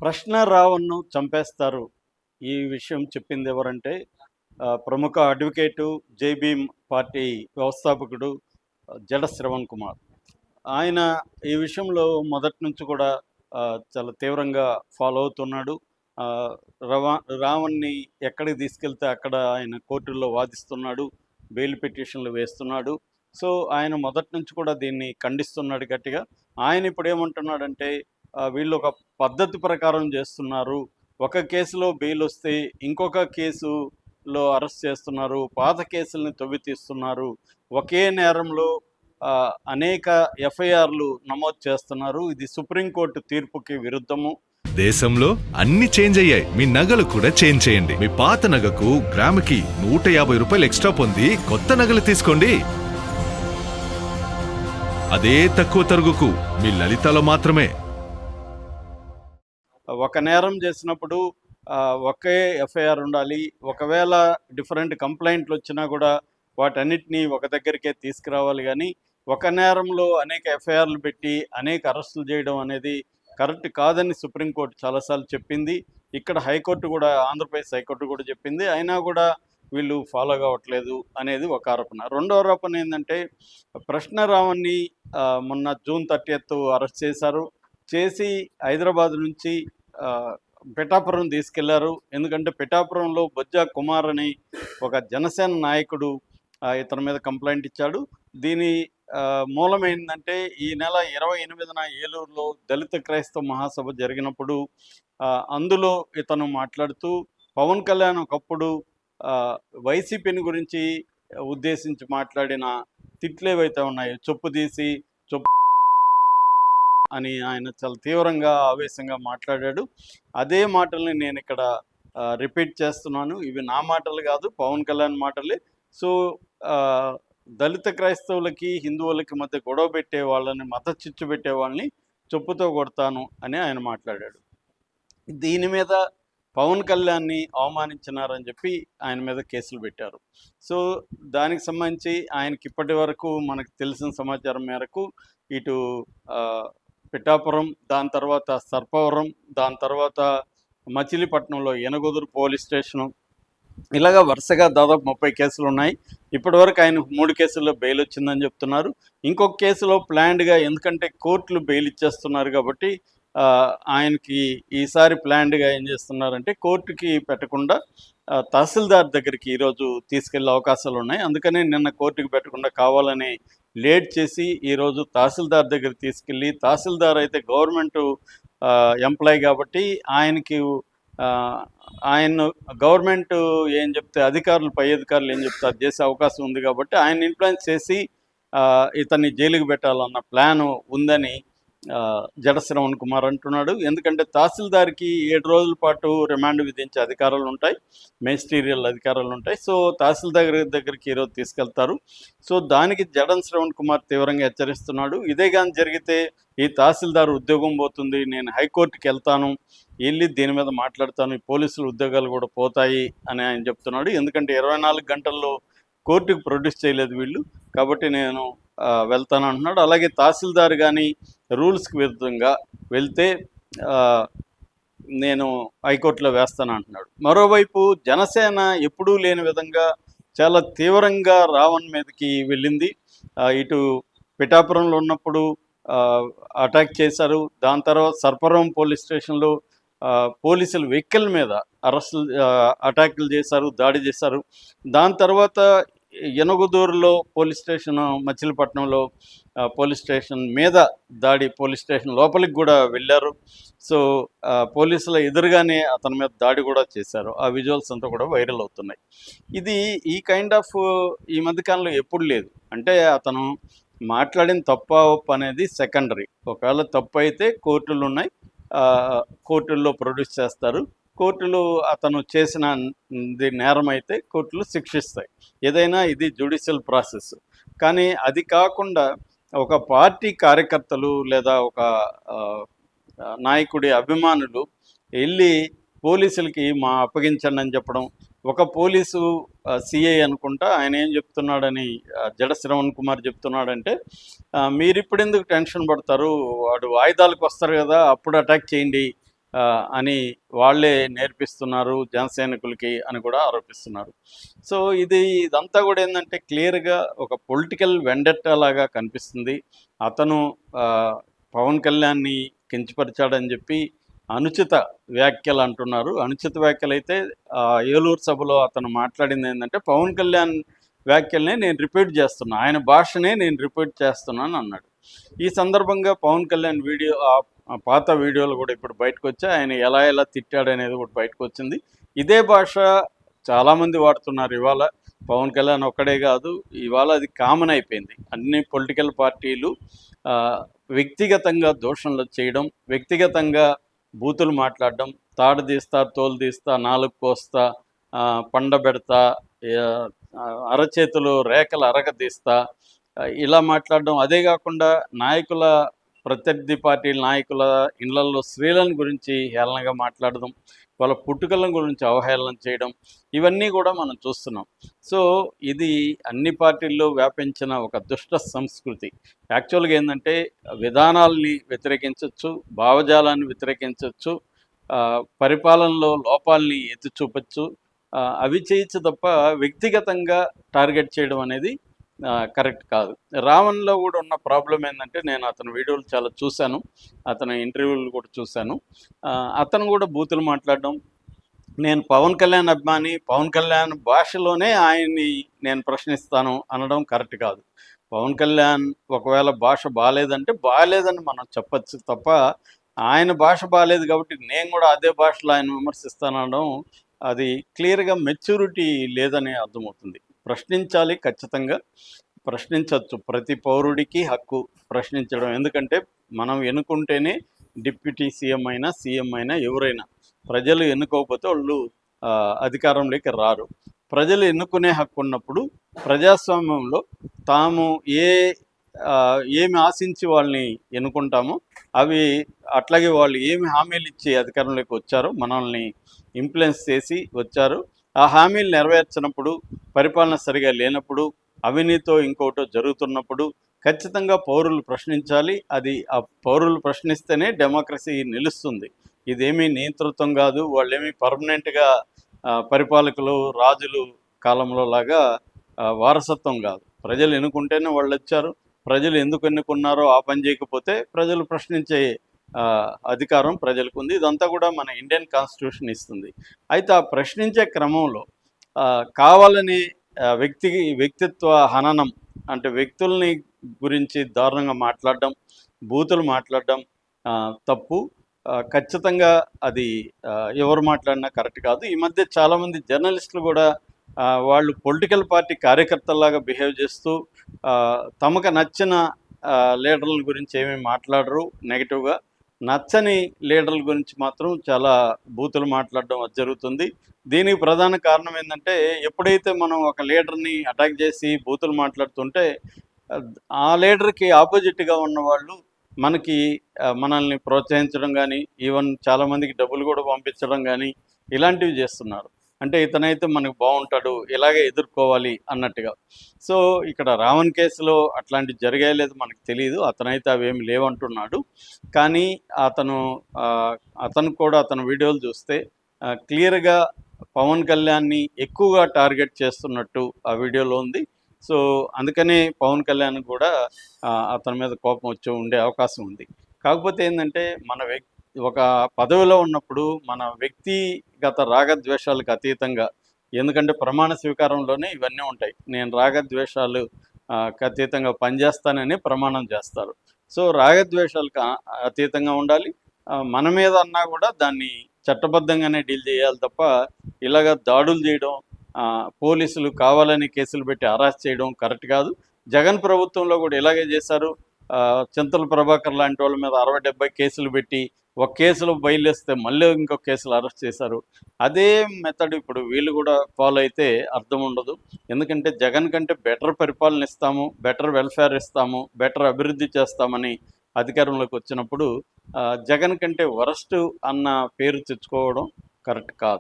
ప్రశ్న రావణ్ను చంపేస్తారు. ఈ విషయం చెప్పింది ఎవరంటే ప్రముఖ అడ్వకేటు జై భీమ్ పార్టీ వ్యవస్థాపకుడు జడ శ్రవణ్ కుమార్. ఆయన ఈ విషయంలో మొదటి నుంచి కూడా చాలా తీవ్రంగా ఫాలో అవుతున్నాడు. ఆహ్, రావణ్‌ని ఎక్కడికి తీసుకెళ్తే అక్కడ ఆయన కోర్టుల్లో వాదిస్తున్నాడు. బెయిల్ పిటిషన్‌లు వేస్తున్నాడు. సో, ఆయన మొదటి నుంచి కూడా దీన్ని ఖండిస్తున్నాడు గట్టిగా. ఆయన ఇప్పుడేమంటున్నాడంటే వీళ్ళు ఒక పద్ధతి ప్రకారం చేస్తున్నారు. ఒక కేసులో బెయిల్ వస్తే ఇంకొక కేసులో అరెస్ట్ చేస్తున్నారు. పాత కేసుల్ని తవ్వి తీస్తున్నారు. ఒకే నేరంలో అనేక ఎఫ్ఐఆర్‌లు నమోదు చేస్తున్నారు. ఇది సుప్రీంకోర్టు తీర్పుకి విరుద్ధము. దేశంలో అన్ని చేంజ్ అయ్యాయి. మీ నగలు కూడా చేంజ్ చేయండి. మీ పాత నగకు గ్రాముకి 150 రూపాయలు ఎక్స్ట్రా పొంది కొత్త నగలు తీసుకోండి. అదే తక్కువ తరుగుకు మీ లలితలో మాత్రమే. ఒక నేరం చేసినప్పుడు ఒకే ఎఫ్ఐఆర్ ఉండాలి. ఒకవేళ డిఫరెంట్ కంప్లైంట్లు వచ్చినా కూడా వాటన్నిటినీ ఒక దగ్గరికే తీసుకురావాలి. కానీ ఒక నేరంలో అనేక ఎఫ్ఐఆర్లు పెట్టి అనేక అరెస్టులు చేయడం అనేది కరెక్ట్ కాదని సుప్రీంకోర్టు చాలాసార్లు చెప్పింది. ఇక్కడ హైకోర్టు కూడా, ఆంధ్రప్రదేశ్ హైకోర్టు కూడా చెప్పింది. అయినా కూడా వీళ్ళు ఫాలో కావట్లేదు అనేది ఒక ఆరోపణ. రెండో ఆరోపణ ఏంటంటే ప్రశ్న రావణ్ని మొన్న జూన్ 30 అరెస్ట్ చేశారు. చేసి హైదరాబాద్ నుంచి పిఠాపురం తీసుకెళ్లారు. ఎందుకంటే పిఠాపురంలో బొజ్జా కుమార్ అని ఒక జనసేన నాయకుడు ఇతని మీద కంప్లైంట్ ఇచ్చాడు. దీని మూలమైందంటే ఈ నెల 28న ఏలూరులో దళిత క్రైస్తవ మహాసభ జరిగినప్పుడు అందులో ఇతను మాట్లాడుతూ పవన్ కళ్యాణ్ ఒకప్పుడు వైసీపీని గురించి ఉద్దేశించి మాట్లాడిన తిట్లు ఏవైతే ఉన్నాయో, చొప్పు తీసి చొప్పు అని ఆయన చాలా తీవ్రంగా ఆవేశంగా మాట్లాడాడు. అదే మాటల్ని నేను ఇక్కడ రిపీట్ చేస్తున్నాను. ఇవి నా మాటలు కాదు, పవన్ కళ్యాణ్ మాటలే. సో దళిత క్రైస్తవులకి హిందువులకి మధ్య గొడవ పెట్టే వాళ్ళని, మత చిచ్చు పెట్టే వాళ్ళని చొప్పుతో కొడతాను అని ఆయన మాట్లాడాడు. దీని మీద పవన్ కళ్యాణ్ని అవమానించినారని చెప్పి ఆయన మీద కేసులు పెట్టారు. సో దానికి సంబంధించి ఆయనకి ఇప్పటి వరకు మనకు తెలిసిన సమాచారం మేరకు ఇటు పిఠాపురం, దాని తర్వాత సర్పవరం, దాని తర్వాత మచిలీపట్నంలో యనగొదురు పోలీస్ స్టేషను, ఇలాగా వరుసగా దాదాపు 30 కేసులు ఉన్నాయి. ఇప్పటివరకు ఆయన 3 కేసుల్లో బెయిల్ వచ్చిందని చెప్తున్నారు. ఇంకొక కేసులో ప్లాన్డ్గా, ఎందుకంటే కోర్టులు బెయిల్ ఇచ్చేస్తున్నారు కాబట్టి ఆయనకి ఈసారి ప్లాన్డ్గా ఏం చేస్తున్నారంటే కోర్టుకి పెట్టకుండా తహసీల్దార్ దగ్గరికి ఈరోజు తీసుకెళ్లే అవకాశాలు ఉన్నాయి. అందుకని నిన్న కోర్టుకి పెట్టకుండా కావాలని లేట్ చేసి ఈరోజు తహసీల్దార్ దగ్గర తీసుకెళ్ళి, తహసీల్దార్ అయితే గవర్నమెంట్ ఎంప్లాయీ కాబట్టి ఆయనకి ఆయన గవర్నమెంట్ ఏం చెప్తే అధికారులు, పై అధికారులు ఏం చెప్తే అది చేసే అవకాశం ఉంది కాబట్టి ఆయన ఇన్ఫ్లుయెన్స్ చేసి ఇతన్ని జైలుకి పెట్టాలన్న ప్లాను ఉందని జడ శ్రవణ్ కుమార్ అంటున్నాడు. ఎందుకంటే తహసీల్దార్కి 7 రోజుల పాటు రిమాండ్ విధించే అధికారాలు ఉంటాయి, మెజిస్టీరియల్ అధికారాలు ఉంటాయి. సో తహసీల్దార్ దగ్గరికి ఈరోజు తీసుకెళ్తారు. సో దానికి జడ శ్రవణ్ కుమార్ తీవ్రంగా హెచ్చరిస్తున్నాడు. ఇదే కానీ జరిగితే ఈ తహసీల్దార్ ఉద్యోగం పోతుంది, నేను హైకోర్టుకి వెళ్తాను, వెళ్ళి దీని మీద మాట్లాడతాను, ఈ పోలీసుల ఉద్యోగాలు కూడా పోతాయి అని ఆయన చెప్తున్నాడు. ఎందుకంటే 24 గంటల్లో కోర్టుకు ప్రొడ్యూస్ చేయలేదు వీళ్ళు, కాబట్టి నేను వెళ్తాను అంటున్నాడు. అలాగే తహసీల్దార్ కానీ రూల్స్కి విరుద్ధంగా వెళ్తే నేను హైకోర్టులో వేస్తాను అంటున్నాడు. మరోవైపు జనసేన ఎప్పుడూ లేని విధంగా చాలా తీవ్రంగా రావణ్ మీదకి వెళ్ళింది. ఇటు పిఠాపురంలో ఉన్నప్పుడు అటాక్ చేశారు. దాని తర్వాత సర్పవరం పోలీస్ స్టేషన్లో పోలీసుల వెహికల్ మీద అటాకులు చేశారు, దాడి చేశారు. దాని తర్వాత యనగొదూరులో పోలీస్ స్టేషన్, మచిలీపట్నంలో పోలీస్ స్టేషన్ మీద దాడి, పోలీస్ స్టేషన్ లోపలికి కూడా వెళ్ళారు. సో పోలీసుల ఎదురుగానే అతని మీద దాడి కూడా చేశారు. ఆ విజువల్స్ అంతా కూడా వైరల్ అవుతున్నాయి. ఇది ఈ కైండ్ ఆఫ్ ఈ మధ్యకాలంలో ఎప్పుడు లేదు. అంటే అతను మాట్లాడిన తప్ప ఒప్పు అనేది సెకండరీ. ఒకవేళ తప్పు అయితే కోర్టులు ఉన్నాయి, కోర్టుల్లో ప్రొడ్యూస్ చేస్తారు. కోర్టులు అతను చేసిన నేరం అయితే కోర్టులు శిక్షిస్తాయి. ఏదైనా ఇది జ్యుడిషియల్ ప్రాసెస్. కానీ అది కాకుండా ఒక పార్టీ కార్యకర్తలు లేదా ఒక నాయకుడి అభిమానులు వెళ్ళి పోలీసులకి అప్పగించండి అని చెప్పడం. ఒక పోలీసు సిఐ అనుకుంటా, ఆయన ఏం చెప్తున్నాడని జడ శ్రవణ్ కుమార్ చెప్తున్నాడంటే, మీరు ఇప్పుడు ఎందుకు టెన్షన్ పడతారు, వాడు ఆయుధాలకు వస్తారు కదా అప్పుడు అటాక్ చేయండి, అని వాళ్ళే నేర్పిస్తున్నారు జనసైనికులకి అని కూడా ఆరోపిస్తున్నారు. సో ఇదంతా కూడా ఏంటంటే క్లియర్గా ఒక పొలిటికల్ వెండెట్టా లాగా కనిపిస్తుంది. అతను పవన్ కళ్యాణ్ని కించపరిచాడని చెప్పి అనుచిత వ్యాఖ్యలు అంటున్నారు. అనుచిత వ్యాఖ్యలు అయితే ఏలూరు సభలో అతను మాట్లాడింది ఏంటంటే పవన్ కళ్యాణ్ వ్యాఖ్యల్నే నేను రిపీట్ చేస్తున్నా, ఆయన భాషనే నేను రిపీట్ చేస్తున్నాను అన్నాడు. ఈ సందర్భంగా పవన్ కళ్యాణ్ వీడియో పాత వీడియోలు కూడా ఇప్పుడు బయటకు వచ్చాయి. ఆయన ఎలా తిట్టాడు అనేది కూడా బయటకు వచ్చింది. ఇదే భాష చాలామంది వాడుతున్నారు ఇవాళ. పవన్ కళ్యాణ్ ఒక్కడే కాదు, ఇవాళ అది కామన్ అయిపోయింది. అన్ని పొలిటికల్ పార్టీలు వ్యక్తిగతంగా దూషణలు చేయడం, వ్యక్తిగతంగా బూతులు మాట్లాడడం, తాడు తీస్తా, తోలు తీస్తా, నాలుగు కోస్తా, పండబెడతా, అరచేతులు రేఖలు అరగదీస్తా, ఇలా మాట్లాడడం. అదే కాకుండా నాయకుల, ప్రత్యర్థి పార్టీల నాయకుల ఇళ్లల్లో స్త్రీలను గురించి హేళనగా మాట్లాడడం, వాళ్ళ పుట్టుకల గురించి అవహేళన చేయడం, ఇవన్నీ కూడా మనం చూస్తున్నాం. సో ఇది అన్ని పార్టీల్లో వ్యాపించిన ఒక దుష్ట సంస్కృతి. యాక్చువల్గా ఏంటంటే విధానాల్ని వ్యతిరేకించవచ్చు, భావజాలాన్ని వ్యతిరేకించవచ్చు, పరిపాలనలో లోపాలని ఎత్తి చూపచ్చు, అవి చేయొచ్చు తప్ప వ్యక్తిగతంగా టార్గెట్ చేయడం అనేది కరెక్ట్ కాదు. రావణ్లో కూడా ఉన్న ప్రాబ్లం ఏంటంటే నేను అతని వీడియోలు చాలా చూశాను, అతని ఇంటర్వ్యూలు కూడా చూశాను. అతను కూడా బూతులు మాట్లాడడం, నేను పవన్ కళ్యాణ్ అభిమాని, పవన్ కళ్యాణ్ భాషలోనే ఆయన్ని నేను ప్రశ్నిస్తాను అనడం కరెక్ట్ కాదు. పవన్ కళ్యాణ్ ఒకవేళ భాష బాగాలేదంటే బాగాలేదని మనం చెప్పచ్చు తప్ప ఆయన భాష బాగాలేదు కాబట్టి నేను కూడా అదే భాషలో ఆయన విమర్శిస్తానడం అది క్లియర్గా మెచ్యూరిటీ లేదని అర్థమవుతుంది. ప్రశ్నించాలి, ఖచ్చితంగా ప్రశ్నించవచ్చు. ప్రతి పౌరుడికి హక్కు ప్రశ్నించడం. ఎందుకంటే మనం ఎన్నుకుంటేనే డిప్యూటీ సీఎం అయినా, సీఎం అయినా, ఎవరైనా ప్రజలు ఎన్నుకోకపోతే వాళ్ళు అధికారంలోకి రారు. ప్రజలు ఎన్నుకునే హక్కు ఉన్నప్పుడు ప్రజాస్వామ్యంలో తాము ఏమి ఆశించి వాళ్ళని ఎన్నుకుంటామో అవి అట్లాగే వాళ్ళు ఏమి హామీలు ఇచ్చి అధికారంలోకి వచ్చారో, మనల్ని ఇన్ఫ్లుయెన్స్ చేసి వచ్చారు, ఆ హామీలు నెరవేర్చినప్పుడు, పరిపాలన సరిగా లేనప్పుడు, అవినీతితో ఇంకోటో జరుగుతున్నప్పుడు ఖచ్చితంగా పౌరులు ప్రశ్నించాలి. అది ఆ పౌరులు ప్రశ్నిస్తేనే డెమోక్రసీ నిలుస్తుంది. ఇదేమీ నియంతృత్వం కాదు. వాళ్ళేమీ పర్మనెంట్గా పరిపాలకులు, రాజులు కాలంలో లాగా వారసత్వం కాదు. ప్రజలు ఎన్నుకుంటేనే వాళ్ళు వచ్చారు. ప్రజలు ఎందుకు ఎన్నుకున్నారో ఆ పని చేయకపోతే ప్రజలు ప్రశ్నించే అధికారం ప్రజలకు ఉంది. ఇదంతా కూడా మన ఇండియన్ కాన్స్టిట్యూషన్ ఇస్తుంది. అయితే ఆ ప్రశ్నించే క్రమంలో కావాలని వ్యక్తిత్వ హననం, అంటే వ్యక్తుల్ని గురించి దారుణంగా మాట్లాడడం, బూతులు మాట్లాడడం తప్పు. ఖచ్చితంగా అది ఎవరు మాట్లాడినా కరెక్ట్ కాదు. ఈ మధ్య చాలామంది జర్నలిస్టులు కూడా వాళ్ళు పొలిటికల్ పార్టీ కార్యకర్తల్లాగా బిహేవ్ చేస్తూ తమకు నచ్చిన లీడర్ల గురించి ఏమీ మాట్లాడరు నెగిటివ్గా, నచ్చని లీడర్ల గురించి మాత్రం చాలా బూతులు మాట్లాడడం అది జరుగుతుంది. దీనికి ప్రధాన కారణం ఏంటంటే ఎప్పుడైతే మనం ఒక లీడర్ని అటాక్ చేసి బూతులు మాట్లాడుతుంటే ఆ లీడర్కి ఆపోజిట్గా ఉన్నవాళ్ళు మనల్ని ప్రోత్సహించడం కానీ, ఈవెన్ చాలామందికి డబ్బులు కూడా పంపించడం కానీ ఇలాంటివి చేస్తున్నారు. అంటే ఇతనైతే మనకు బాగుంటాడు, ఇలాగే ఎదుర్కోవాలి అన్నట్టుగా. సో ఇక్కడ రావణ్ కేసులో అట్లాంటివి జరిగాయో లేదో మనకు తెలియదు. అతనైతే అవేమి లేవంటున్నాడు. కానీ అతను కూడా అతని వీడియోలు చూస్తే క్లియర్గా పవన్ కళ్యాణ్ని ఎక్కువగా టార్గెట్ చేస్తున్నట్టు ఆ వీడియోలో ఉంది. సో అందుకనే పవన్ కళ్యాణ్ కూడా అతని మీద కోపం వచ్చి ఉండే అవకాశం ఉంది. కాకపోతే ఏంటంటే ఒక పదవిలో ఉన్నప్పుడు మన వ్యక్తిగత రాగద్వేషాలకు అతీతంగా, ఎందుకంటే ప్రమాణ స్వీకారంలోనే ఇవన్నీ ఉంటాయి. నేను రాగద్వేషాలు అతీతంగా పనిచేస్తానని ప్రమాణం చేస్తారు. సో రాగద్వేషాలకు అతీతంగా ఉండాలి. మన మీద అన్నా కూడా దాన్ని చట్టబద్ధంగానే డీల్ చేయాలి తప్ప ఇలాగ దాడులు చేయడం, పోలీసులు కావాలని కేసులు పెట్టి అరెస్ట్ చేయడం కరెక్ట్ కాదు. జగన్ ప్రభుత్వంలో కూడా ఇలాగే చేశారు. చింతల ప్రభాకర్ లాంటి వాళ్ళ మీద 60-70 కేసులు పెట్టి ఒక కేసులో బెయిల్ వేస్తే మళ్ళీ ఇంకొక కేసులు అరెస్ట్ చేశారు. అదే మెథడ్ ఇప్పుడు వీళ్ళు కూడా ఫాలో అయితే అర్థం ఉండదు. ఎందుకంటే జగన్ కంటే బెటర్ పరిపాలన ఇస్తాము, బెటర్ వెల్ఫేర్ ఇస్తాము, బెటర్ అభివృద్ధి చేస్తామని అధికారంలోకి వచ్చినప్పుడు జగన్ కంటే వరస్ట్ అన్న పేరు తెచ్చుకోవడం కరెక్ట్ కాదు.